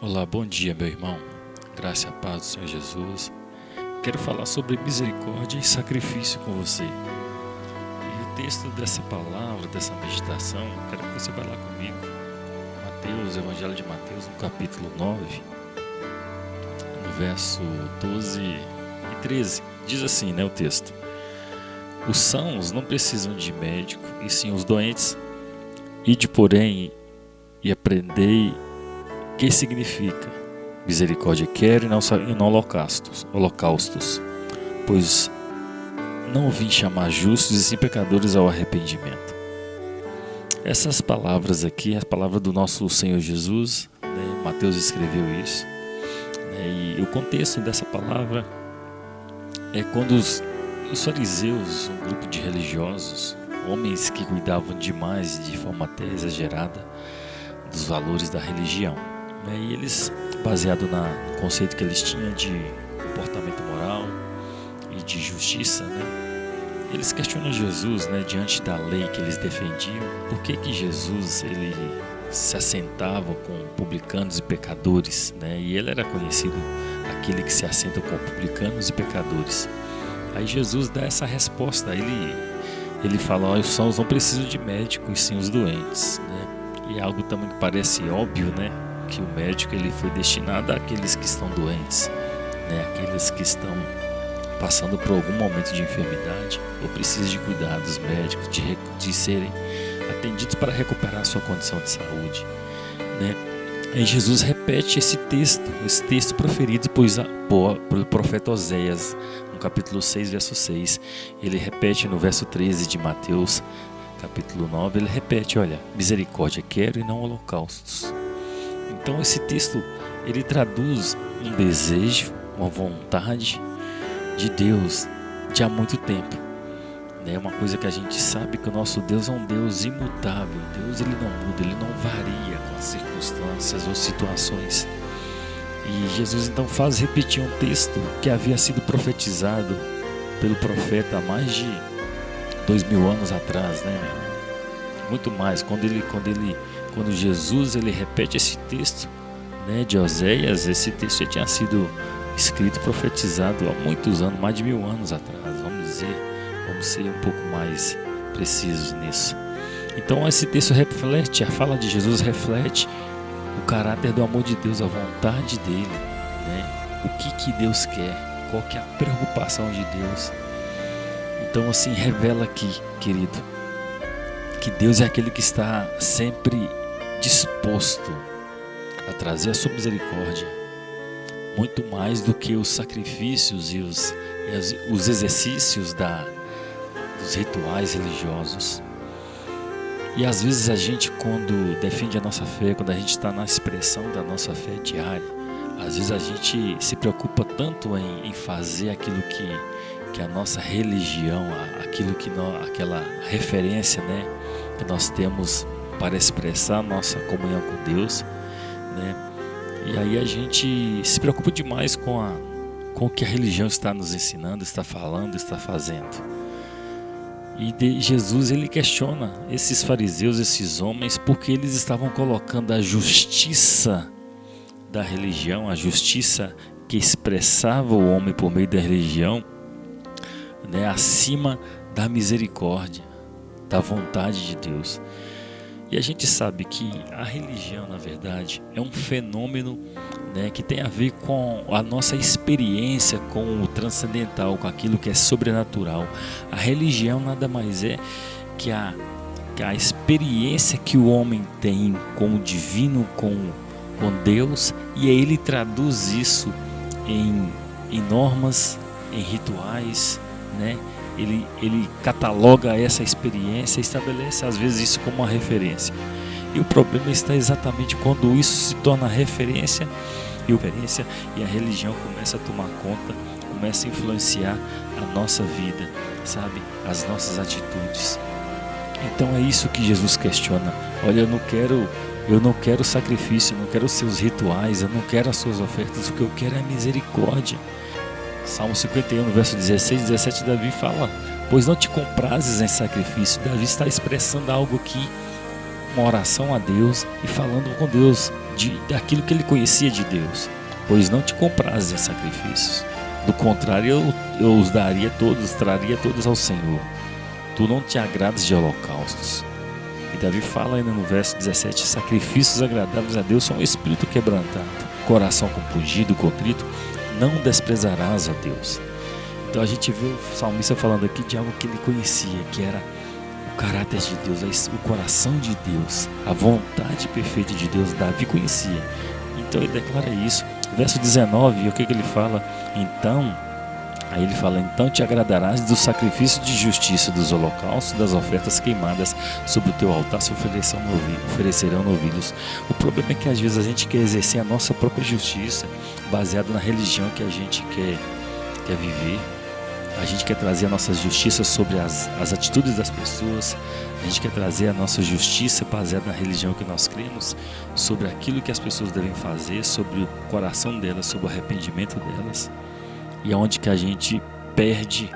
Olá, bom dia, meu irmão. Graça e a paz do Senhor Jesus. Quero falar sobre misericórdia e sacrifício com você. E o texto dessa palavra, dessa meditação, quero que você vá lá comigo. Mateus, Evangelho de Mateus, no capítulo 9, no verso 12 e 13. Diz assim, o texto: Os sãos não precisam de médico, e sim os doentes. Ide, porém, e aprendei que significa misericórdia quero e não holocaustos, pois não vim chamar justos e sim pecadores ao arrependimento. Essas palavras aqui, a palavra do nosso Senhor Jesus, Mateus escreveu isso, e o contexto dessa palavra é quando os fariseus, um grupo de religiosos, homens que cuidavam demais, de forma até exagerada, dos valores da religião, e eles, baseado no conceito que eles tinham de comportamento moral e de justiça, eles questionam Jesus, diante da lei que eles defendiam, por que Jesus ele se assentava com publicanos e pecadores, e ele era conhecido aquele que se assenta com publicanos e pecadores. Aí Jesus dá essa resposta, ele fala: os sãos não precisam de médico, e sim os doentes, E é algo também que parece óbvio, que o médico ele foi destinado àqueles que estão doentes, aqueles que estão passando por algum momento de enfermidade ou precisam de cuidados médicos, de serem atendidos para recuperar a sua condição de saúde, E Jesus repete esse texto proferido pelo profeta Oséias, no capítulo 6, verso 6. Ele repete no verso 13 de Mateus, capítulo 9, ele repete: olha, misericórdia quero e não holocaustos. Então esse texto, ele traduz um desejo, uma vontade de Deus de há muito tempo. É uma coisa que a gente sabe, que o nosso Deus é um Deus imutável. Deus ele não muda, ele não varia com as circunstâncias ou situações. E Jesus então faz repetir um texto que havia sido profetizado pelo profeta há mais de 2000 anos atrás, Muito mais, quando Jesus ele repete esse texto, de Oséias, esse texto já tinha sido escrito, profetizado há muitos anos, mais de 1000 anos atrás, vamos ser um pouco mais precisos nisso. Então esse texto reflete, a fala de Jesus reflete o caráter do amor de Deus, a vontade dele, O que Deus quer, qual que é a preocupação de Deus. Então assim, revela aqui, querido, que Deus é aquele que está sempre disposto a trazer a sua misericórdia, muito mais do que os sacrifícios e os exercícios dos rituais religiosos. E às vezes a gente, quando defende a nossa fé, quando a gente está na expressão da nossa fé diária, às vezes a gente se preocupa tanto em fazer aquilo que a nossa religião, aquela referência, que nós temos para expressar a nossa comunhão com Deus, E aí a gente se preocupa demais com o que a religião está nos ensinando, está falando, está fazendo. E Jesus ele questiona esses fariseus, esses homens, porque eles estavam colocando a justiça da religião, a justiça que expressava o homem por meio da religião, acima da misericórdia, da vontade de Deus. E a gente sabe que a religião, na verdade, é um fenômeno, que tem a ver com a nossa experiência com o transcendental, com aquilo que é sobrenatural. A religião nada mais é que a experiência que o homem tem com o divino, com Deus, e aí ele traduz isso em normas, em rituais, Ele cataloga essa experiência e estabelece às vezes isso como uma referência. E o problema está exatamente quando isso se torna referência e a religião começa a tomar conta, começa a influenciar a nossa vida, as nossas atitudes. Então é isso que Jesus questiona. Olha, eu não quero sacrifício, eu não quero os seus rituais, eu não quero as suas ofertas, o que eu quero é misericórdia. Salmo 51, no verso 16 e 17, Davi fala: pois não te comprases em sacrifício. Davi está expressando algo aqui uma oração a Deus e falando com Deus daquilo que ele conhecia de Deus. Pois não te comprazes em sacrifícios. Do contrário, eu os daria todos, traria todos ao Senhor. Tu não te agrades de holocaustos. E Davi fala ainda no verso 17: sacrifícios agradáveis a Deus são um espírito quebrantado, coração compungido, contrito, não desprezarás a Deus. Então a gente vê o salmista falando aqui de algo que ele conhecia, que era o caráter de Deus, o coração de Deus, a vontade perfeita de Deus. Davi conhecia. Então ele declara isso. Verso 19, o que ele fala? Aí ele fala: então te agradarás do sacrifício de justiça, dos holocaustos, das ofertas queimadas sobre o teu altar se oferecerão novilhos. O problema é que às vezes a gente quer exercer a nossa própria justiça, baseado na religião que a gente quer viver. A gente quer trazer a nossa justiça sobre as atitudes das pessoas. A gente quer trazer a nossa justiça baseada na religião que nós cremos, sobre aquilo que as pessoas devem fazer, sobre o coração delas, sobre o arrependimento delas. E é onde que a gente perde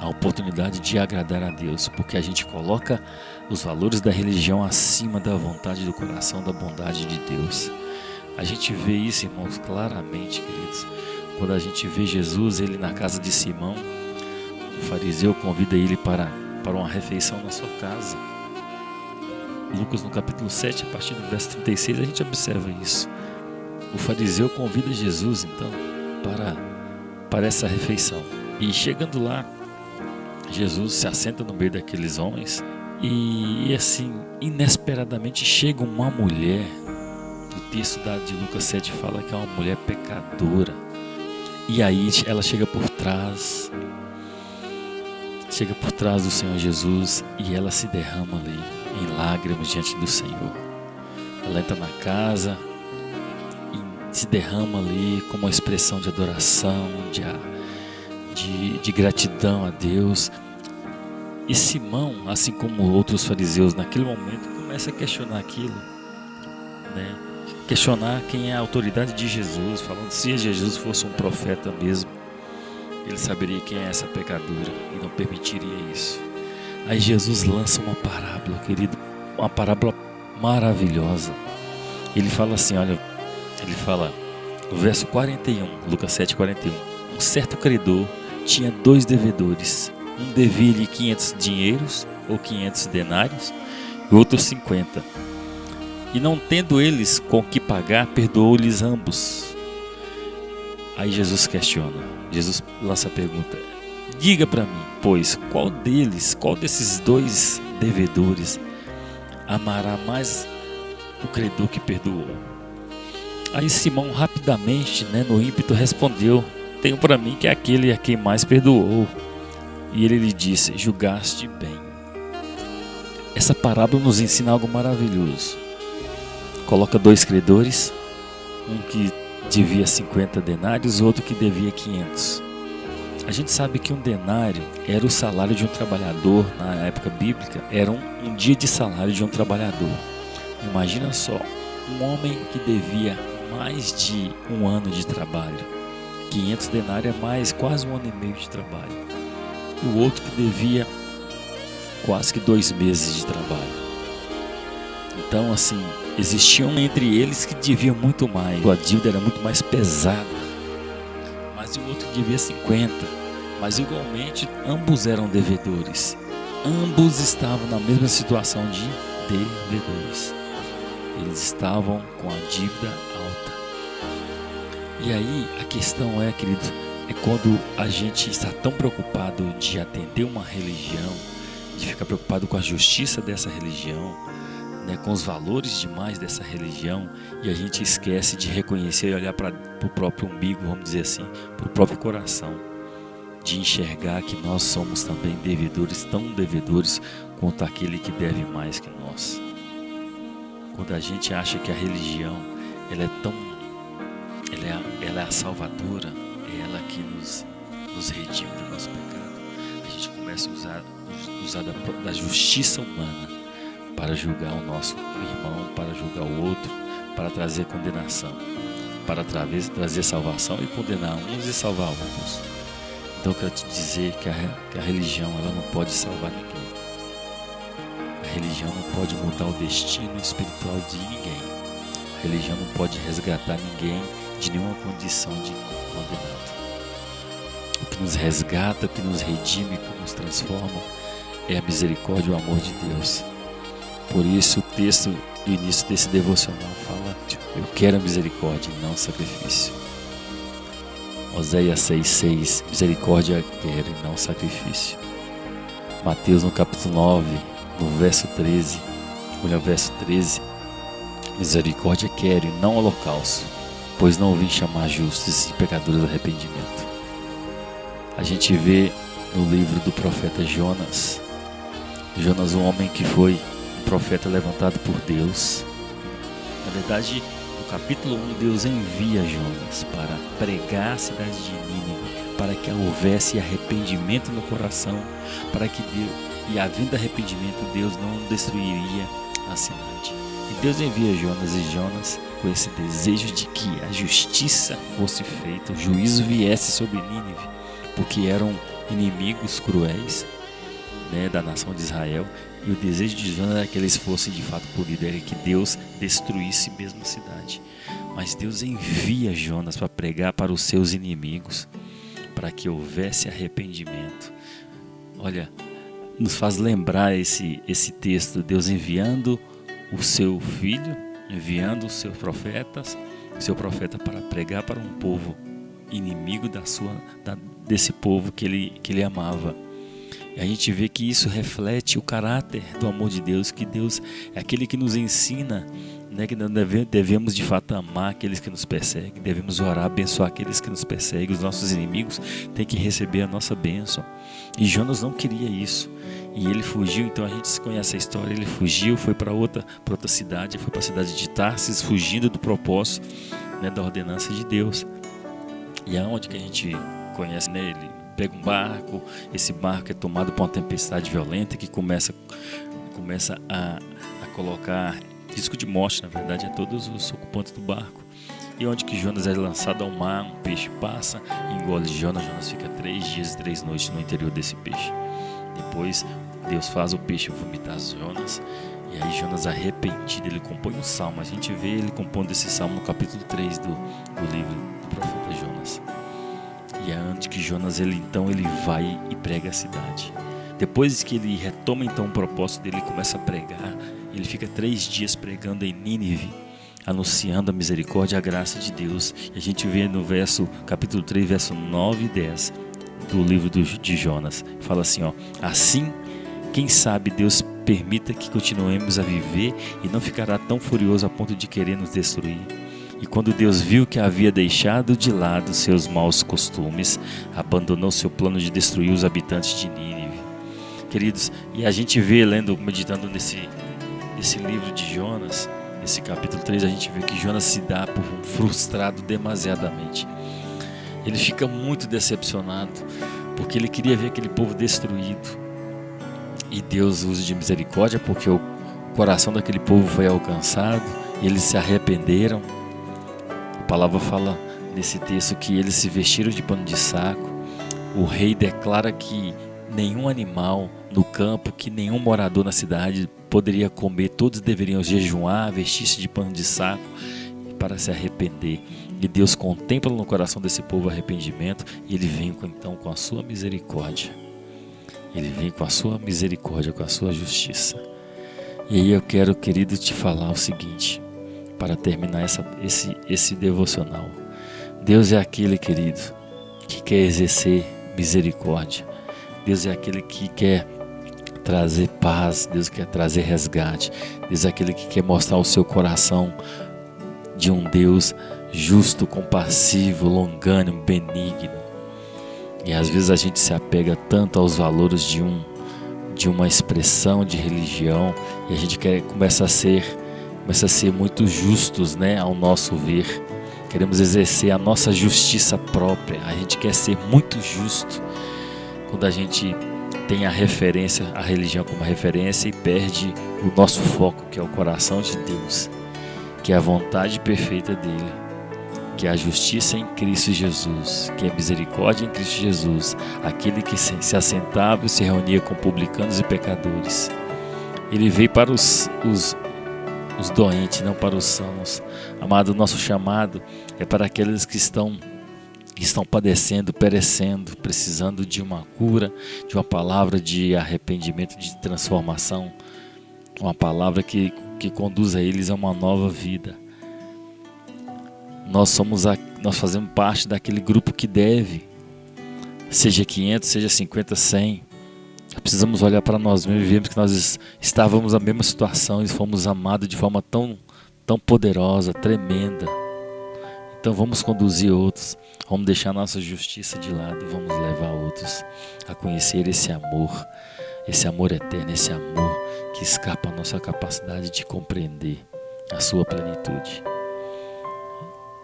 a oportunidade de agradar a Deus, porque a gente coloca os valores da religião acima da vontade do coração, da bondade de Deus. A gente vê isso, irmãos, claramente, queridos. Quando a gente vê Jesus, ele na casa de Simão, o fariseu convida ele para uma refeição na sua casa. Lucas no capítulo 7, a partir do verso 36, a gente observa isso. O fariseu convida Jesus, então, para essa refeição. E chegando lá, Jesus se assenta no meio daqueles homens e assim, inesperadamente chega uma mulher. O texto de Lucas 7 fala que é uma mulher pecadora. E aí ela chega por trás do Senhor Jesus e ela se derrama ali em lágrimas diante do Senhor. Ela entra na casa e se derrama ali como uma expressão de adoração, de gratidão a Deus. E Simão, assim como outros fariseus naquele momento, começa a questionar aquilo, né? Questionar quem é a autoridade de Jesus, falando se Jesus fosse um profeta mesmo, ele saberia quem é essa pecadora e não permitiria isso. Aí Jesus lança uma parábola, querido, uma parábola maravilhosa. Ele fala assim, olha, ele fala no verso 41, Lucas 7, 41: um certo credor tinha 2 devedores, um devia-lhe 500 dinheiros ou 500 denários e outro 50. E não tendo eles com que pagar, perdoou-lhes ambos. Aí Jesus questiona, Jesus lança a pergunta: diga para mim, pois, qual desses 2 devedores amará mais o credor que perdoou? Aí Simão rapidamente, no ímpeto, respondeu: tenho para mim que é aquele a quem mais perdoou. E ele lhe disse: julgaste bem. Essa parábola nos ensina algo maravilhoso. Coloca 2 credores, um que devia 50 denários, outro que devia 500. A gente sabe que um denário era o salário de um trabalhador, na época bíblica, era um dia de salário de um trabalhador. Imagina só, um homem que devia mais de 1 ano de trabalho, 500 denários é mais quase 1 ano e meio de trabalho. E o outro que devia quase que 2 meses de trabalho. Então, assim, existiam entre eles que deviam muito mais. A dívida era muito mais pesada. Mas o outro devia 50. Mas igualmente, ambos eram devedores. Ambos estavam na mesma situação de devedores. Eles estavam com a dívida alta. E aí, a questão é, querido, é quando a gente está tão preocupado de atender uma religião, de ficar preocupado com a justiça dessa religião, com os valores demais dessa religião, e a gente esquece de reconhecer e olhar para o próprio umbigo, vamos dizer assim, para o próprio coração, de enxergar que nós somos também devedores, tão devedores quanto aquele que deve mais que nós. Quando a gente acha que a religião ela é a salvadora, é ela que nos redime do nosso pecado, a gente começa a usar da justiça humana para julgar o nosso irmão, para julgar o outro, para trazer condenação, para trazer salvação e condenar uns e salvar outros. Então eu quero te dizer que a religião ela não pode salvar ninguém. A A religião não pode mudar o destino espiritual de ninguém. A religião não pode resgatar ninguém de nenhuma condição de condenado. O que nos resgata, o que nos redime, o que nos transforma é a misericórdia e o amor de Deus. Por isso o texto do início desse devocional fala: eu quero a misericórdia e não sacrifício. Oséias 6,6, misericórdia quero e não sacrifício. Mateus no capítulo 9, no verso 13, olha o verso 13, misericórdia quero e não holocausto, pois não vim chamar justos e pecadores ao arrependimento. A gente vê no livro do profeta Jonas, um homem que foi um profeta levantado por Deus. Na verdade, no capítulo 1, Deus envia Jonas para pregar a cidade de Nínive, para que houvesse arrependimento no coração, para que Deus, e havendo arrependimento, Deus não destruiria a cidade. E Deus envia Jonas, e Jonas, com esse desejo de que a justiça fosse feita, o juízo viesse sobre Nínive, porque eram inimigos cruéis, né, da nação de Israel, e o desejo de Jonas era que eles fossem de fato punidos, era que Deus destruísse mesmo a cidade. Mas Deus envia Jonas para pregar para os seus inimigos, para que houvesse arrependimento. Olha, nos faz lembrar esse texto, Deus enviando o seu filho, enviando os seus profetas, seu profeta para pregar para um povo inimigo desse povo que ele amava. E a gente vê que isso reflete o caráter do amor de Deus, que Deus é aquele que nos ensina, né, que nós devemos de fato amar aqueles que nos perseguem, devemos orar, abençoar aqueles que nos perseguem, os nossos inimigos têm que receber a nossa bênção. E Jonas não queria isso, e ele fugiu. Então a gente conhece a história, ele fugiu, foi para outra cidade, foi para a cidade de Tarsis, fugindo do propósito, né, da ordenança de Deus. E aonde que a gente conhece, né, ele pega um barco, esse barco é tomado por uma tempestade violenta que começa a colocar risco de morte, na verdade, a todos os ocupantes do barco. E onde que Jonas é lançado ao mar, um peixe passa, engole Jonas fica 3 dias e 3 noites no interior desse peixe. Depois Deus faz o peixe vomitar Jonas, e aí Jonas, arrependido, ele compõe um salmo. A gente vê ele compondo esse salmo no capítulo 3 do livro do profeta Jonas. E é antes que Jonas ele vai e prega a cidade. Depois que ele retoma então o propósito dele, ele começa a pregar. Ele fica 3 dias pregando em Nínive, anunciando a misericórdia e a graça de Deus. E a gente vê no capítulo 3, verso 9 e 10 do livro de Jonas. Fala assim, ó: assim, quem sabe Deus permita que continuemos a viver e não ficará tão furioso a ponto de querer nos destruir. E quando Deus viu que havia deixado de lado seus maus costumes, abandonou seu plano de destruir os habitantes de Nínive. Queridos, e a gente vê, meditando nesse livro de Jonas, nesse capítulo 3, a gente vê que Jonas se dá por um frustrado demasiadamente. Ele fica muito decepcionado, porque ele queria ver aquele povo destruído. E Deus usa de misericórdia, porque o coração daquele povo foi alcançado, eles se arrependeram. A palavra fala nesse texto que eles se vestiram de pano de saco. O rei declara que nenhum animal no campo, que nenhum morador na cidade poderia comer, todos deveriam jejuar, vestir-se de pano de saco para se arrepender. E Deus contempla no coração desse povo arrependimento, e Ele vem então com a sua misericórdia. Ele vem com a sua misericórdia, com a sua justiça. E aí eu quero, querido, te falar o seguinte, para terminar esse devocional. Deus é aquele, querido, que quer exercer misericórdia. Deus é aquele que quer trazer paz. Deus quer trazer resgate. Deus é aquele que quer mostrar o seu coração de um Deus justo, compassivo, longânimo, benigno. E às vezes a gente se apega tanto aos valores de uma expressão de religião, e a gente começa a ser muito justos, né, ao nosso ver. Queremos exercer a nossa justiça própria. A gente quer ser muito justo quando a gente tem a religião como referência, e perde o nosso foco, que é o coração de Deus, que é a vontade perfeita dele, que é a justiça em Cristo Jesus, que é a misericórdia em Cristo Jesus, aquele que se assentava e se reunia com publicanos e pecadores. Ele veio para os doentes, não para os sãos. Amado, o nosso chamado é para aqueles que estão padecendo, perecendo, precisando de uma cura, de uma palavra de arrependimento, de transformação, uma palavra que conduza eles a uma nova vida. Nós fazemos parte daquele grupo que deve, seja 500, seja 50, 100. Precisamos olhar para nós mesmos e vermos que nós estávamos na mesma situação e fomos amados de forma tão poderosa, tremenda. Então vamos conduzir outros, vamos deixar nossa justiça de lado, vamos levar outros a conhecer esse amor eterno, esse amor que escapa à nossa capacidade de compreender a sua plenitude.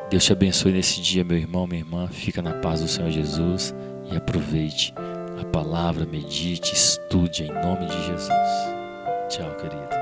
Deus te abençoe nesse dia, meu irmão, minha irmã. Fica na paz do Senhor Jesus e aproveite a palavra, medite, estude em nome de Jesus. Tchau, querido.